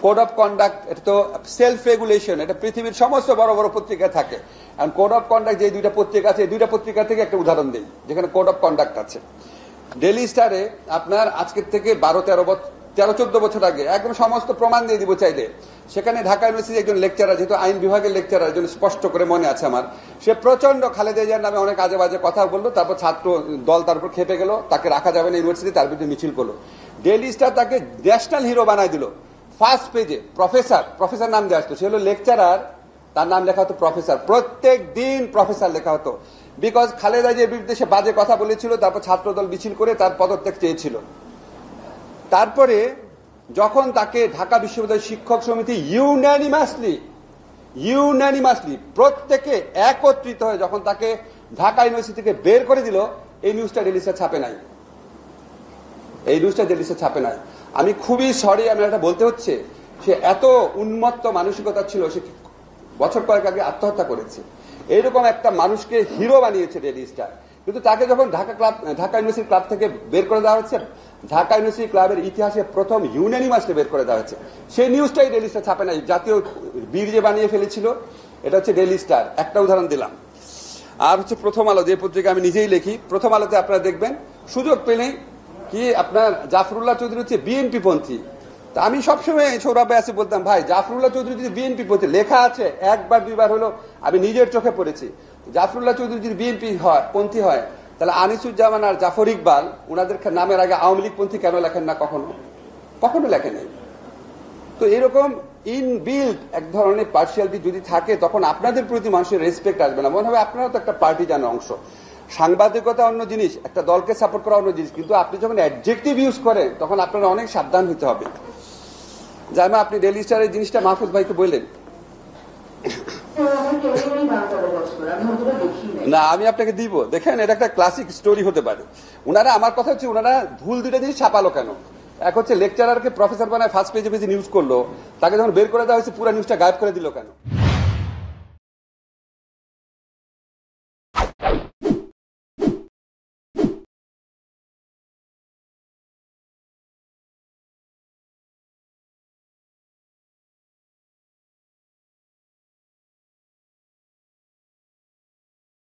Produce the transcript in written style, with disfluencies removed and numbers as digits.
Code of conduct, এটা তো self regulation, এটা পৃথিবীর সমস্ত বড় বড় পত্রিকায় থাকে। কারণ কোড অফ কন্ডাক্ট যে দুইটা পত্রিকা আছে, এই দুইটা পত্রিকা থেকে একটা উদাহরণ দিই যেখানে কোড অফ কন্ডাক্ট আছে। ডেইলি স্টারে আপনার আজকের থেকে 13-14 বছর আগে একদম সমস্ত প্রমাণ দিয়ে দিব চাইলে, সেখানে ঢাকা ইউনিভার্সিটির একজন লেকচারার, যেহেতু আইন বিভাগের লেকচারার, একজন স্পষ্ট করে মনে আছে আমার, সে প্রচন্ড খালেদা জিয়ার নামে অনেক আজে বাজে কথা বললো। তারপর ছাত্র দল তার উপর খেপে গেল, তাকে রাখা যাবে না ইউনিভার্সিটি, তার বিরুদ্ধে মিছিল করলো। ডেইলি স্টার তাকে ন্যাশনাল হিরো বানাই দিল। ফার্স্ট পেজে প্রফেসর নাম দেওয়া আসতো, সে হলো লেকচারার, তার নাম লেখা হতো প্রফেসর, প্রত্যেক দিন প্রফেসর লেখা হতো। বিকজ খালেদা জিয়ার বিরুদ্ধে সে বাজে কথা বলেছিল, তারপর ছাত্রদল মিছিল করে তার পদত্যাগ চেয়েছিল। তারপরে যখন তাকে ঢাকা বিশ্ববিদ্যালয় শিক্ষক সমিতি ইউনানিমাসলি প্রত্যেকে একত্রিত হয়ে যখন তাকে ঢাকা ইউনিভার্সিটি থেকে বের করে দিল, এই নিউজটা ডেইলি স্টার ছাপে নাই। আমি খুবই সরি, আমি এটা বলতে হচ্ছে, সে এত উন্মত্ত মানসিকতা ছিল, সে বছর কয়েক আগে আত্মহত্যা করেছে। এইরকম একটা মানুষকে হিরো বানিয়েছে ডেইলি স্টার। কিন্তু তাকে যখন ঢাকা ইউনিভার্সিটি ক্লাব থেকে বের করে দেওয়া হচ্ছে, ঢাকা ইউনিভার্সিটি ক্লাবের ইতিহাসে প্রথম ইউনানিমাসলি বের করে দেওয়া হচ্ছে, সেই নিউজটাই ডেইলি স্টার ছাপে নাই। জাতীয় বীর যে বানিয়ে ফেলেছিল, এটা হচ্ছে ডেইলি স্টার। একটা উদাহরণ দিলাম। আর হচ্ছে প্রথম আলো, যে পত্রিকা আমি নিজেই লিখি, প্রথম আলোতে আপনারা দেখবেন সুযোগ পেলেই কি আপনার জাফরুল্লাহ চৌধুরী হচ্ছে বিএনপি পন্থী। তা আমি সবসময় সৌরভ আসি বলতাম, ভাই জাফরুল্লাহ চৌধুরী যদি বিএনপি পন্থী, লেখা আছে একবার দুইবার হলো, আমি নিজের চোখে পড়েছি। জাফরুল্লাহ চৌধুরী যদি বিএনপি পন্থী হয়, তাহলে আনিসুজ্জামান আর জাফর ইকবাল ওনাদের নামের আগে আওয়ামী লীগ পন্থী কেন লেখেন না? কখনো লেখেন নাই। তো এরকম ইনবিল্ট এক ধরনের পার্সিয়ালিটি যদি থাকে, তখন আপনাদের প্রতি মানুষের রেসপেক্ট আসবে না, মনে হবে আপনারা তো একটা পার্টি জানো অংশ। সাংবাদিকতা অন্য জিনিস, একটা দলকে সাপোর্ট করা অন্য জিনিস, কিন্তু আপনি যখন অ্যাডজেক্টিভ ইউজ করেন তখন আপনারা অনেক সাবধান হতে হবে। যেমন আপনি ডেইলি স্টারের জিনিসটা মাহফুজ ভাইকে বললেন না, আমি আপনাকে দিব, দেখেন এটা একটা ক্লাসিক স্টোরি হতে পারে। ওনারা, আমার কথা হচ্ছে, ওনারা ভুল দুইটা জিনিস ছাপালো কেন? এক হচ্ছে লেকচারারকে প্রফেসর বানায় ফার্স্ট পেজে নিউজ করলো, তাকে যখন বের করে দেওয়া হয়েছে পুরো নিউজটা গায়েব করে দিল কেন?